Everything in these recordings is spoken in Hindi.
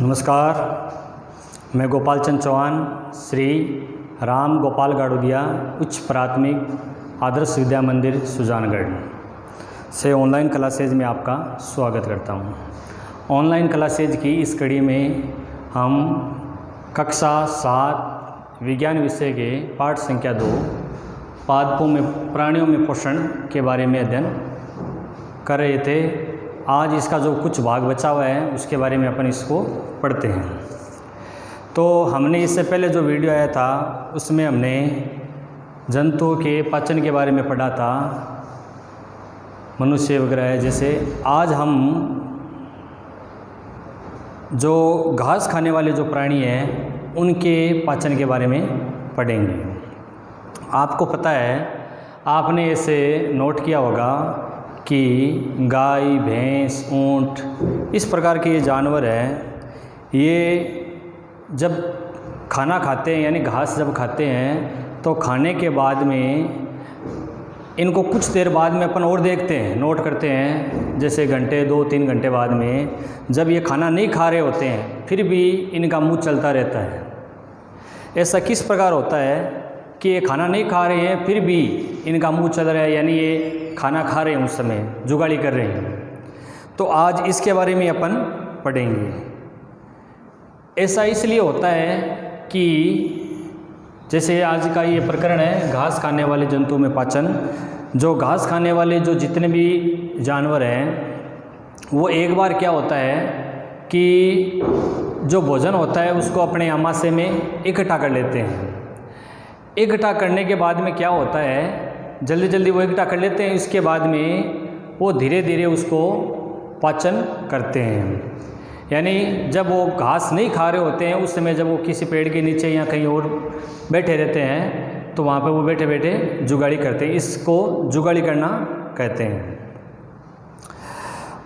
नमस्कार, मैं गोपाल चंद चौहान श्री राम गोपाल गाड़ोदिया उच्च प्राथमिक आदर्श विद्या मंदिर सुजानगढ़ से ऑनलाइन क्लासेज में आपका स्वागत करता हूं। ऑनलाइन क्लासेज की इस कड़ी में हम कक्षा 7 विज्ञान विषय के पाठ संख्या 2 पादपों में प्राणियों में पोषण के बारे में अध्ययन कर रहे थे। आज इसका जो कुछ भाग बचा हुआ है उसके बारे में अपन इसको पढ़ते हैं। तो हमने इससे पहले जो वीडियो आया था उसमें हमने जंतुओं के पाचन के बारे में पढ़ा था, मनुष्य वगैरह। जैसे आज हम जो घास खाने वाले जो प्राणी हैं उनके पाचन के बारे में पढ़ेंगे। आपको पता है, आपने ऐसे नोट किया होगा कि गाय, भैंस, ऊंट इस प्रकार के ये जानवर हैं, ये जब खाना खाते हैं यानी घास जब खाते हैं तो खाने के बाद में इनको कुछ देर बाद में अपन और देखते हैं, नोट करते हैं। जैसे घंटे 2-3 घंटे बाद में जब ये खाना नहीं खा रहे होते हैं फिर भी इनका मुंह चलता रहता है। ऐसा किस प्रकार होता है कि ये खाना नहीं खा रहे हैं फिर भी इनका मुंह चल रहा है, यानी ये खाना खा रहे हैं, उस समय जुगाड़ी कर रहे हैं। तो आज इसके बारे में अपन पढ़ेंगे। ऐसा इसलिए होता है कि जैसे आज का ये प्रकरण है घास खाने वाले जंतुओं में पाचन। जो घास खाने वाले जो जितने भी जानवर हैं वो एक बार क्या होता है कि जो भोजन होता है उसको अपने आमाशय में इकट्ठा कर लेते हैं। इकट्ठा करने के बाद में क्या होता है, जल्दी जल्दी वो इकट्ठा कर लेते हैं। इसके बाद में वो धीरे धीरे उसको पाचन करते हैं। यानी जब वो घास नहीं खा रहे होते हैं उस समय जब वो किसी पेड़ के नीचे या कहीं और बैठे रहते हैं तो वहाँ पे वो बैठे बैठे जुगाड़ी करते हैं। इसको जुगाड़ी करना कहते हैं।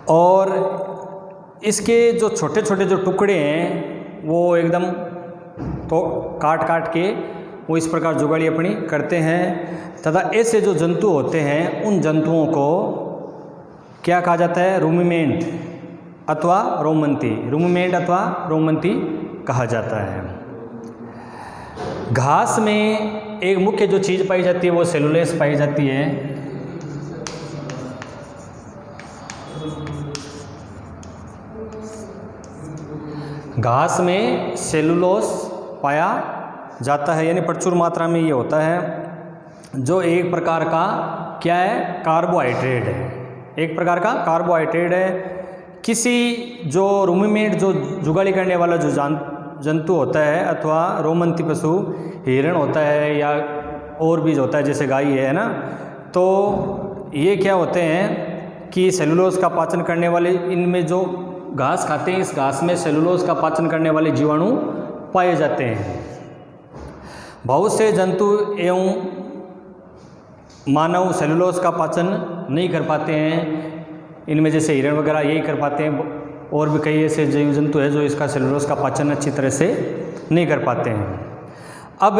और इसके जो छोटे छोटे जो टुकड़े हैं वो एकदम तो काट काट के वो इस प्रकार जुगाड़ी अपनी करते हैं। तथा ऐसे जो जंतु होते हैं उन जंतुओं को क्या कहा जाता है, रूमिमेंट अथवा रोमंती। रूमिमेंट अथवा रोमंती कहा जाता है। घास में एक मुख्य जो चीज़ पाई जाती है वो सेलुलोज पाई जाती है। घास में सेलुलोज पाया जाता है, यानी प्रचुर मात्रा में ये होता है, जो एक प्रकार का क्या है, कार्बोहाइड्रेट है। एक प्रकार का कार्बोहाइड्रेट है। किसी जो रूमिमेंट जो जुगाड़ी करने वाला जो जंतु होता है अथवा रोमंती पशु, हिरण होता है या और भी होता है जैसे गाय है ना, तो ये क्या होते हैं कि सेलुलोज का पाचन करने वाले, इनमें जो घास खाते हैं इस घास में सेलुलोज का पाचन करने वाले जीवाणु पाए जाते हैं। बहुत से जंतु एवं मानव सेलुलोज का पाचन नहीं कर पाते हैं। इनमें जैसे हिरण वगैरह यही कर पाते हैं, और भी कई ऐसे जीव जंतु हैं जो इसका सेलुलोज का पाचन अच्छी तरह से नहीं कर पाते हैं। अब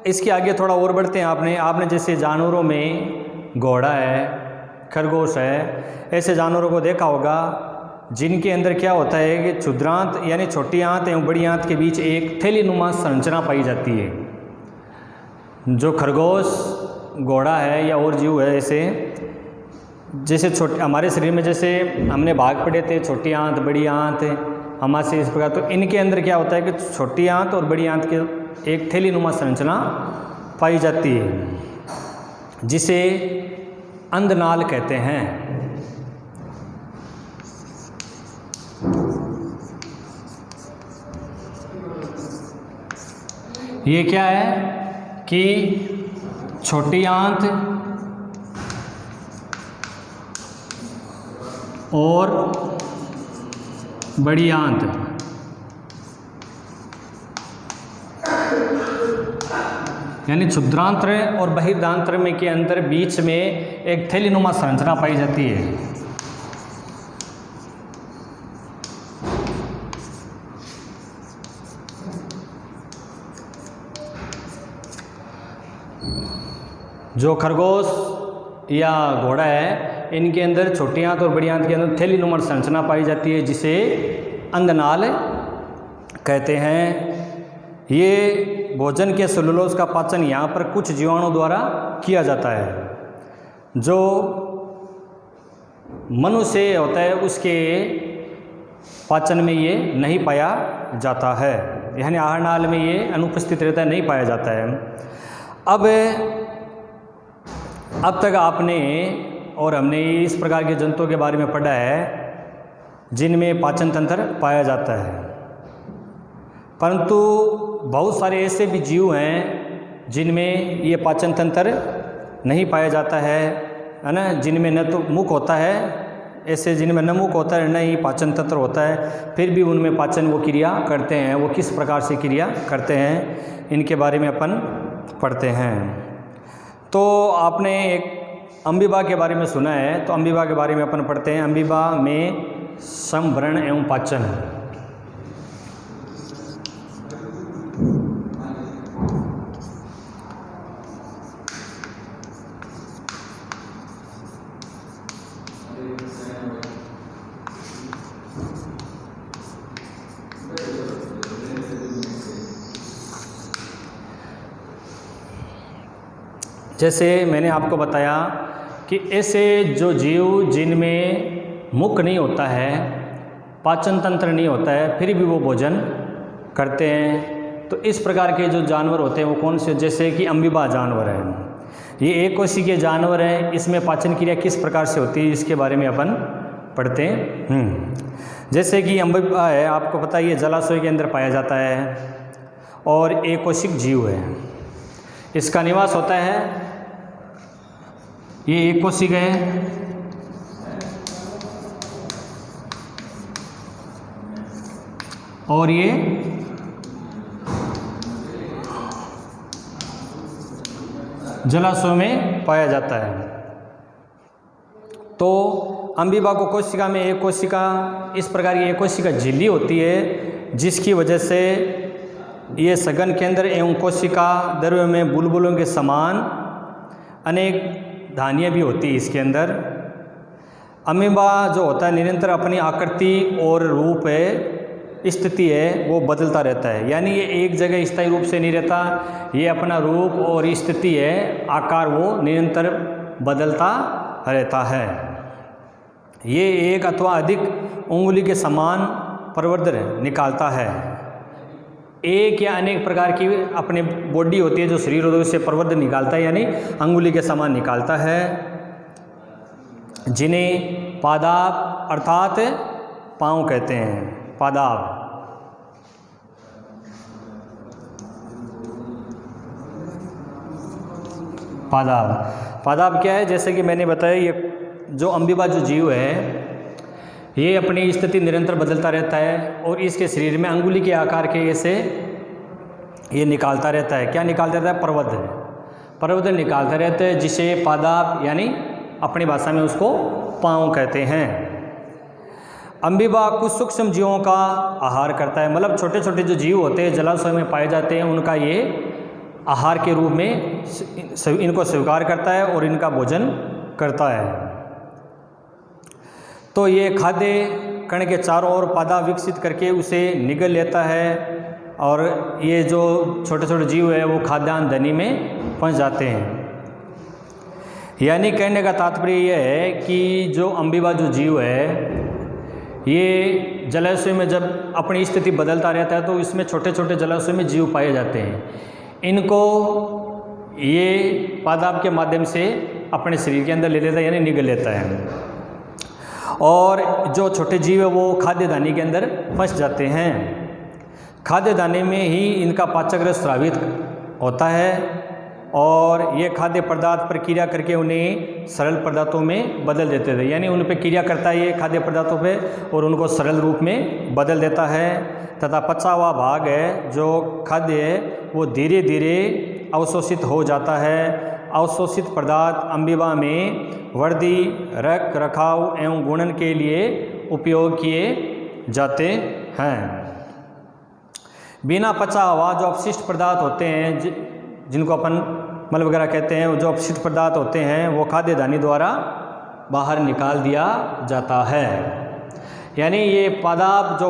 इसके आगे थोड़ा और बढ़ते हैं। आपने जैसे जानवरों में घोड़ा है, खरगोश है, ऐसे जानवरों को देखा होगा जिनके अंदर क्या होता है कि क्षुद्रांत यानी छोटी आंत एवं बड़ी आंत के बीच एक थैलीनुमा संरचना पाई जाती है। जो खरगोश, घोड़ा है या और जीव है, ऐसे जैसे छोटे हमारे शरीर में जैसे हमने भाग पढ़े थे, छोटी आंत, बड़ी आंत, आमाशय, इस प्रकार। तो इनके अंदर क्या होता है कि छोटी आंत और बड़ी आंत के एक थैलीनुमा संरचना पाई जाती है, जिसे अंधनाल कहते हैं। ये क्या है कि छोटी आंत और बड़ी आंत, यानी क्षुद्रांत्र और बहिर्दांत्र में के अंदर बीच में एक थैलीनुमा संरचना पाई जाती है। जो खरगोश या घोड़ा है इनके अंदर छोटी आंत और बड़ी आंत के अंदर थैलीनुमा संरचना पाई जाती है, जिसे अंधनाल कहते हैं। ये भोजन के सेलुलोज का पाचन यहाँ पर कुछ जीवाणु द्वारा किया जाता है। जो मनुष्य होता है उसके पाचन में ये नहीं पाया जाता है, यानी आहार नाल में ये अनुपस्थित रहता है, नहीं पाया जाता है। अब तक आपने और हमने इस प्रकार के जंतुओं के बारे में पढ़ा है जिनमें पाचन तंत्र पाया जाता है, परंतु बहुत सारे ऐसे भी जीव हैं जिनमें ये पाचन तंत्र नहीं पाया जाता है ना, जिनमें न तो मुख होता है, ऐसे जिनमें न मुख होता है न ही पाचन तंत्र होता है, फिर भी उनमें पाचन वो क्रिया करते हैं। वो किस प्रकार से क्रिया करते हैं इनके बारे में अपन पढ़ते हैं। तो आपने एक अम्बीबा के बारे में सुना है, तो अम्बीबा के बारे में अपन पढ़ते हैं। अम्बीबा में संभरण एवं पाचन। जैसे मैंने आपको बताया कि ऐसे जो जीव जिनमें मुख नहीं होता है, पाचन तंत्र नहीं होता है, फिर भी वो भोजन करते हैं, तो इस प्रकार के जो जानवर होते हैं वो कौन से, जैसे कि अम्बीबा जानवर है, ये एक कोशिकीय जानवर है। इसमें पाचन क्रिया किस प्रकार से होती है इसके बारे में अपन पढ़ते हैं। जैसे कि अम्बीबा है, आपको पता है ये जलाशय के अंदर पाया जाता है और एक कोशिक जीव है। इसका निवास होता है, ये एक कोशिक है, और ये जलाशय में पाया जाता है। तो अम्बीबा को कोशिका में एक कोशिका, इस प्रकार की एक कोशिका झिल्ली होती है, जिसकी वजह से ये सघन केंद्र एवं कोशिका द्रव्य में बुलबुलों के समान अनेक धानियाँ भी होती है इसके अंदर। अमीबा जो होता है निरंतर अपनी आकृति और रूप है, स्थिति है, वो बदलता रहता है, यानी ये एक जगह स्थायी रूप से नहीं रहता, ये अपना रूप और स्थिति है, आकार वो निरंतर बदलता रहता है। ये एक अथवा अधिक उंगली के समान प्रवर्धन निकालता है। एक या अनेक प्रकार की अपने बॉडी होती है जो शरीर से प्रवर्धन निकालता है, यानी अंगुली के समान निकालता है, जिन्हें पादाप अर्थात पाँव कहते हैं। पादाप पादाप क्या है, जैसे कि मैंने बताया, ये जो अम्बीबा जो जीव है ये अपनी स्थिति निरंतर बदलता रहता है और इसके शरीर में अंगुली के आकार के ऐसे ये निकालता रहता है। क्या निकालता रहता है? प्रवर्धन निकालता रहता है, जिसे पादाप यानी अपनी भाषा में उसको पाँव कहते हैं। अम्बीबा कुछ सूक्ष्म जीवों का आहार करता है, मतलब छोटे छोटे जो जीव होते हैं जलाशय में पाए जाते हैं, उनका ये आहार के रूप में इनको स्वीकार करता है और इनका भोजन करता है। तो ये खाद्य कण के चारों ओर पादा विकसित करके उसे निगल लेता है और ये जो छोटे छोटे जीव है वो खाद्यान्न धनी में फंस जाते हैं। यानी कहने का तात्पर्य यह है कि जो अम्बीबा जो जीव है ये जलाशय में जब अपनी स्थिति बदलता रहता है तो इसमें छोटे छोटे जलाशय में जीव पाए जाते हैं। इनको ये पादाप के माध्यम से अपने शरीर के अंदर ले लेता है, यानी निगल लेता है, और जो छोटे जीव है वो खाद्य दाने के अंदर फंस जाते हैं। खाद्य दाने में ही इनका पाचक रस स्रावित होता है और ये खाद्य पदार्थ पर क्रिया करके उन्हें सरल पदार्थों में बदल देते थे, यानी उन पर क्रिया करता है ये खाद्य पदार्थों पे और उनको सरल रूप में बदल देता है। तथा पचा हुआ भाग है जो खाद्य है वो धीरे धीरे अवशोषित हो जाता है। अवशोषित पदार्थ अम्बीबा में वृद्धि, रख रखाव एवं गुणन के लिए उपयोग किए जाते हैं। बिना पचा हुआ जो अपशिष्ट पदार्थ होते हैं जिनको अपन मल वगैरह कहते हैं, जो अपशिष्ट पदार्थ होते हैं वो खाद्य दानी द्वारा बाहर निकाल दिया जाता है। यानी ये पादाप जो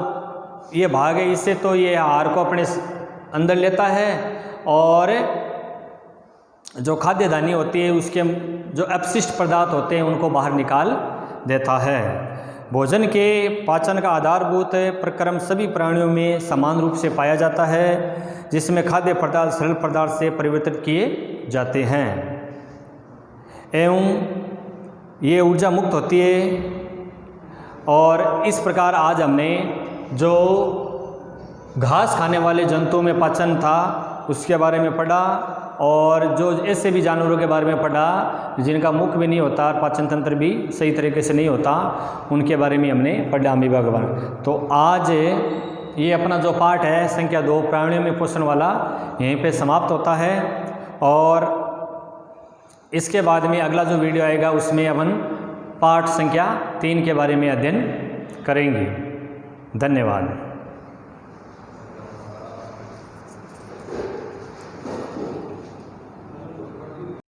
ये भाग है, इससे तो ये आहार को अपने अंदर लेता है और जो खाद्य धान्य होती है उसके जो अपशिष्ट पदार्थ होते हैं उनको बाहर निकाल देता है। भोजन के पाचन का आधारभूत प्रक्रम सभी प्राणियों में समान रूप से पाया जाता है, जिसमें खाद्य पदार्थ सरल पदार्थ से परिवर्तित किए जाते हैं एवं ये ऊर्जा मुक्त होती है। और इस प्रकार आज हमने जो घास खाने वाले जंतुओं में पाचन था उसके बारे में पढ़ा और जो ऐसे भी जानवरों के बारे में पढ़ा जिनका मुख भी नहीं होता, पाचन तंत्र भी सही तरीके से नहीं होता, उनके बारे में हमने पढ़ा अमीबा के बारे में। तो आज ये अपना जो पाठ है संख्या 2 प्राणियों में पोषण वाला यहीं पे समाप्त होता है और इसके बाद में अगला जो वीडियो आएगा उसमें अपन पाठ संख्या 3 के बारे में अध्ययन करेंगे। धन्यवाद।